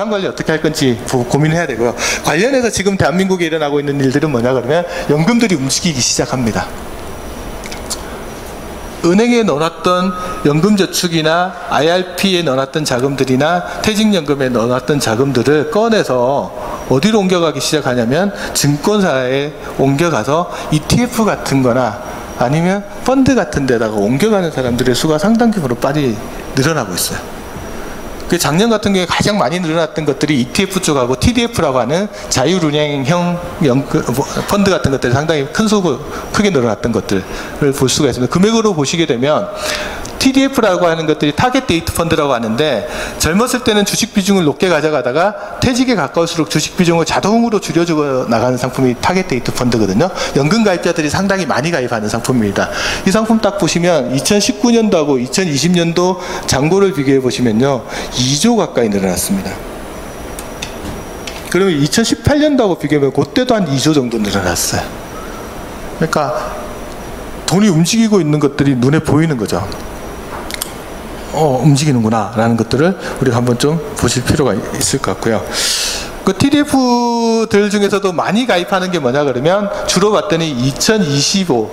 자산관리 어떻게 할 건지 고민해야 되고요. 관련해서 지금 대한민국에 일어나고 있는 일들은 뭐냐 그러면 연금들이 움직이기 시작합니다. 은행에 넣어놨던 연금저축이나 IRP에 넣어놨던 자금들이나 퇴직연금에 넣어놨던 자금들을 꺼내서 어디로 옮겨가기 시작하냐면 증권사에 옮겨가서 ETF 같은 거나 아니면 펀드 같은 데다가 옮겨가는 사람들의 수가 상당 규모로 빨리 늘어나고 있어요. 그 작년 같은 경우에 가장 많이 늘어났던 것들이 ETF 쪽하고 TDF라고 하는 자율운행형 펀드 같은 것들이 상당히 크게 늘어났던 것들을 볼 수가 있습니다. 금액으로 보시게 되면 TDF라고 하는 것들이 타겟 데이트 펀드라고 하는데 젊었을 때는 주식 비중을 높게 가져가다가 퇴직에 가까울수록 주식 비중을 자동으로 줄여주고 나가는 상품이 타겟 데이트 펀드거든요. 연금 가입자들이 상당히 많이 가입하는 상품입니다. 이 상품 딱 보시면 2019년도하고 2020년도 잔고를 비교해 보시면요 2조 가까이 늘어났습니다. 그러면 2018년도하고 비교하면 그때도 한 2조 정도 늘어났어요. 그러니까 돈이 움직이고 있는 것들이 눈에 보이는 거죠. 움직이는구나 라는 것들을 우리가 한번 좀 보실 필요가 있을 것 같고요. 그 TDF들 중에서도 많이 가입하는 게 뭐냐 그러면 주로 봤더니 2025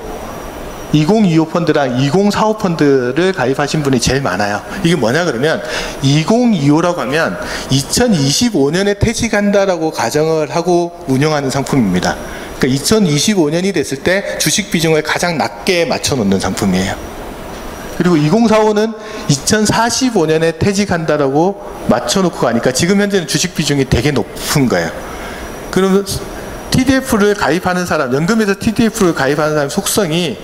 펀드랑 2045 펀드를 가입하신 분이 제일 많아요. 이게 뭐냐 그러면 2025라고 하면 2025년에 퇴직한다라고 가정을 하고 운영하는 상품입니다. 그러니까 2025년이 됐을 때 주식 비중을 가장 낮게 맞춰 놓는 상품이에요. 그리고 2045는 2045년에 퇴직한다라고 맞춰놓고 가니까 지금 현재는 주식 비중이 되게 높은 거예요. 그러면 TDF를 가입하는 사람, 연금에서 TDF를 가입하는 사람 속성이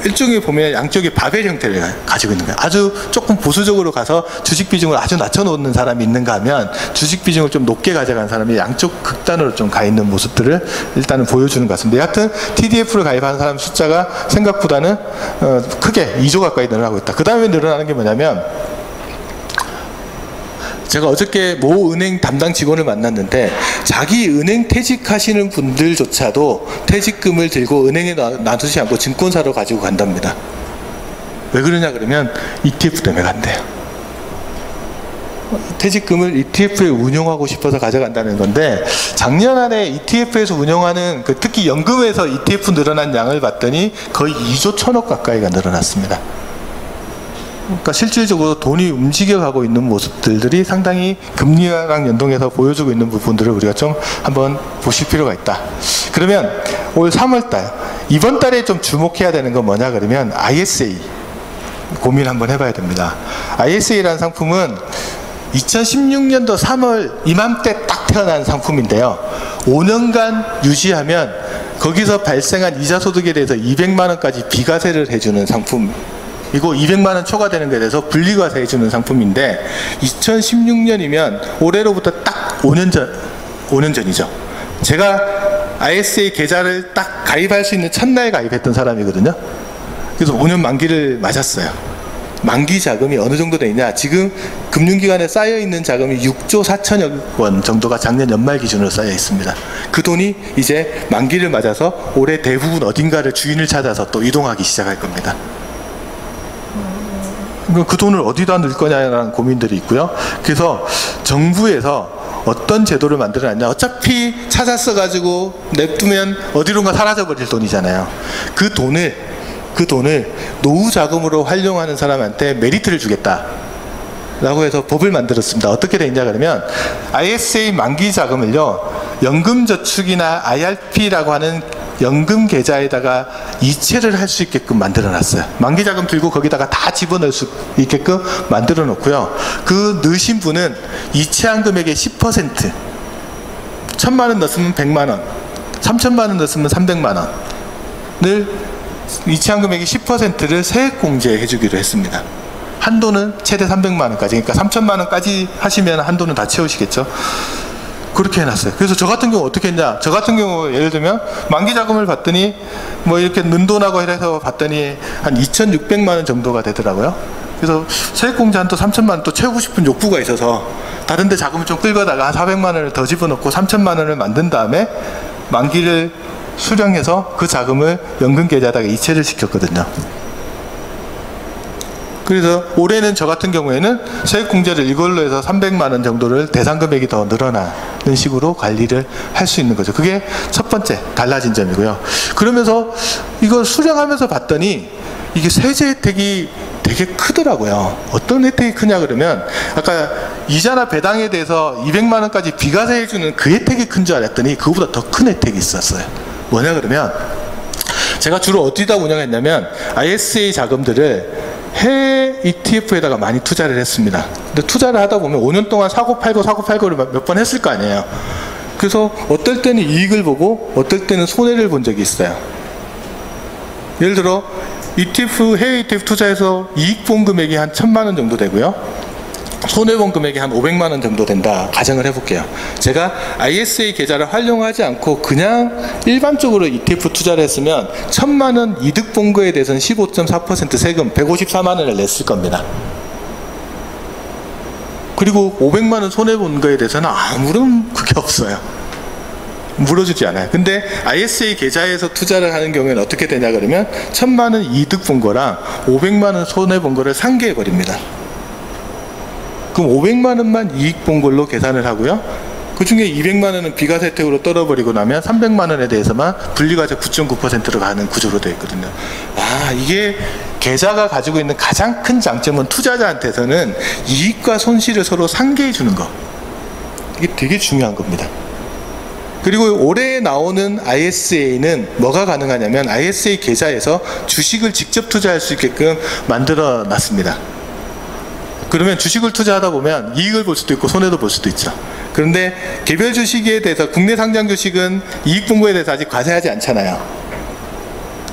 일종의 보면 양쪽에 바벨 형태를 가지고 있는 거예요. 아주 조금 보수적으로 가서 주식 비중을 아주 낮춰놓는 사람이 있는가 하면 주식 비중을 좀 높게 가져간 사람이 양쪽 극단으로 좀 가 있는 모습들을 일단은 보여주는 것 같습니다. 여하튼 TDF를 가입하는 사람 숫자가 생각보다는 크게 2조 가까이 늘어나고 있다. 그 다음에 늘어나는 게 뭐냐면 제가 어저께 모 은행 담당 직원을 만났는데 자기 은행 퇴직하시는 분들조차도 퇴직금을 들고 은행에 놔두지 않고 증권사로 가지고 간답니다. 왜 그러냐 그러면 ETF 때문에 간대요. 퇴직금을 ETF에 운용하고 싶어서 가져간다는 건데 작년 안에 ETF에서 운용하는 특히 연금에서 ETF 늘어난 양을 봤더니 거의 2조 1천억 가까이가 늘어났습니다. 그러니까 실질적으로 돈이 움직여가고 있는 모습들이 상당히 금리랑 연동해서 보여주고 있는 부분들을 우리가 좀 한번 보실 필요가 있다. 그러면 올 3월달 이번 달에 좀 주목해야 되는 건 뭐냐 그러면 ISA 고민 한번 해봐야 됩니다. ISA라는 상품은 2016년도 3월 이맘때 딱 태어난 상품인데요. 5년간 유지하면 거기서 발생한 이자 소득에 대해서 200만 원까지 비과세를 해주는 상품 이거 200만 원 초과되는 것에 대해서 분리과세 해주는 상품인데 2016년이면 올해로부터 딱 5년 전이죠. 제가 ISA 계좌를 딱 가입할 수 있는 첫날 가입했던 사람이거든요. 그래서 5년 만기를 맞았어요. 만기 자금이 어느 정도 되냐 지금 금융기관에 쌓여있는 자금이 6조 4천억 원 정도가 작년 연말 기준으로 쌓여 있습니다. 그 돈이 이제 만기를 맞아서 올해 대부분 어딘가를 주인을 찾아서 또 이동하기 시작할 겁니다. 그 돈을 어디다 넣을 거냐라는 고민들이 있고요. 그래서 정부에서 어떤 제도를 만들어놨냐 어차피 찾았어 가지고 냅두면 어디론가 사라져버릴 돈이잖아요. 그 돈을 노후 자금으로 활용하는 사람한테 메리트를 주겠다 라고 해서 법을 만들었습니다. 어떻게 돼 있냐 그러면 ISA 만기 자금을요 연금저축이나 IRP라고 하는 연금 계좌에다가 이체를 할 수 있게끔 만들어 놨어요. 만기 자금 들고 거기다가 다 집어넣을 수 있게끔 만들어 놓고요. 그 넣으신 분은 이체한 금액의 10% 1,000만 원 넣었으면 100만 원 3,000만 원 넣었으면 300만 원을 이체한 금액의 10%를 세액공제해 주기로 했습니다. 한도는 최대 300만 원까지 그러니까 3,000만 원까지 하시면 한도는 다 채우시겠죠. 그렇게 해놨어요. 그래서 저 같은 경우 어떻게 했냐 저 같은 경우 예를 들면 만기 자금을 봤더니 뭐 이렇게 는 돈하고 해서 봤더니 한 2,600만 원 정도가 되더라고요. 그래서 세액공제 한도 3,000만 원 또 채우고 싶은 욕구가 있어서 다른 데 자금을 좀 끌거다가 한 400만 원을 더 집어넣고 3,000만 원을 만든 다음에 만기를 수령해서 그 자금을 연금 계좌에다가 이체를 시켰거든요. 그래서 올해는 저 같은 경우에는 세액공제를 이걸로 해서 300만 원 정도를 대상 금액이 더 늘어나는 식으로 관리를 할 수 있는 거죠. 그게 첫 번째 달라진 점이고요. 그러면서 이걸 수령하면서 봤더니 이게 세제 혜택이 되게 크더라고요. 어떤 혜택이 크냐 그러면 아까 이자나 배당에 대해서 200만 원까지 비과세 해주는 그 혜택이 큰 줄 알았더니 그거보다 더 큰 혜택이 있었어요. 뭐냐 그러면 제가 주로 어디다 운영했냐면 ISA 자금들을 해외 ETF에다가 많이 투자를 했습니다. 근데 투자를 하다 보면 5년 동안 사고 팔고를 몇 번 했을 거 아니에요. 그래서 어떨 때는 이익을 보고 어떨 때는 손해를 본 적이 있어요. 예를 들어 해외 ETF 투자해서 이익 본 금액이 한 1,000만 원 정도 되고요. 손해본 금액이 한 500만 원 정도 된다 가정을 해볼게요. 제가 ISA 계좌를 활용하지 않고 그냥 일반적으로 ETF 투자를 했으면 1,000만 원 이득 본 거에 대해서는 15.4% 세금 154만 원을 냈을 겁니다. 그리고 500만 원 손해본 거에 대해서는 아무런 그게 없어요. 물어주지 않아요. 근데 ISA 계좌에서 투자를 하는 경우에는 어떻게 되냐 그러면 1,000만 원 이득 본 거랑 500만 원 손해본 거를 상계해 버립니다. 그럼 500만 원만 이익 본 걸로 계산을 하고요. 그 중에 200만 원은 비과세 혜택으로 떨어버리고 나면 300만 원에 대해서만 분리과세 9.9%로 가는 구조로 되어 있거든요. 아, 이게 계좌가 가지고 있는 가장 큰 장점은 투자자한테서는 이익과 손실을 서로 상계해 주는 거. 이게 되게 중요한 겁니다. 그리고 올해 나오는 ISA는 뭐가 가능하냐면 ISA 계좌에서 주식을 직접 투자할 수 있게끔 만들어 놨습니다. 그러면 주식을 투자하다 보면 이익을 볼 수도 있고 손해도 볼 수도 있죠. 그런데 개별 주식에 대해서 국내 상장 주식은 이익 본 거에 대해서 아직 과세하지 않잖아요.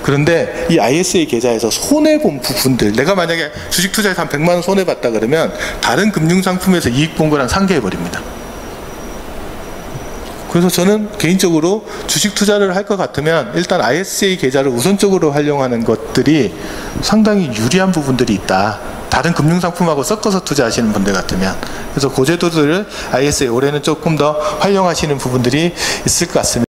그런데 이 ISA 계좌에서 손해본 부분들, 내가 만약에 주식 투자해서 한 100만 원 손해봤다 그러면 다른 금융상품에서 이익 본 거랑 상계해버립니다. 그래서 저는 개인적으로 주식 투자를 할 것 같으면 일단 ISA 계좌를 우선적으로 활용하는 것들이 상당히 유리한 부분들이 있다. 다른 금융상품하고 섞어서 투자하시는 분들 같으면. 그래서 그 제도들을 ISA 올해는 조금 더 활용하시는 부분들이 있을 것 같습니다.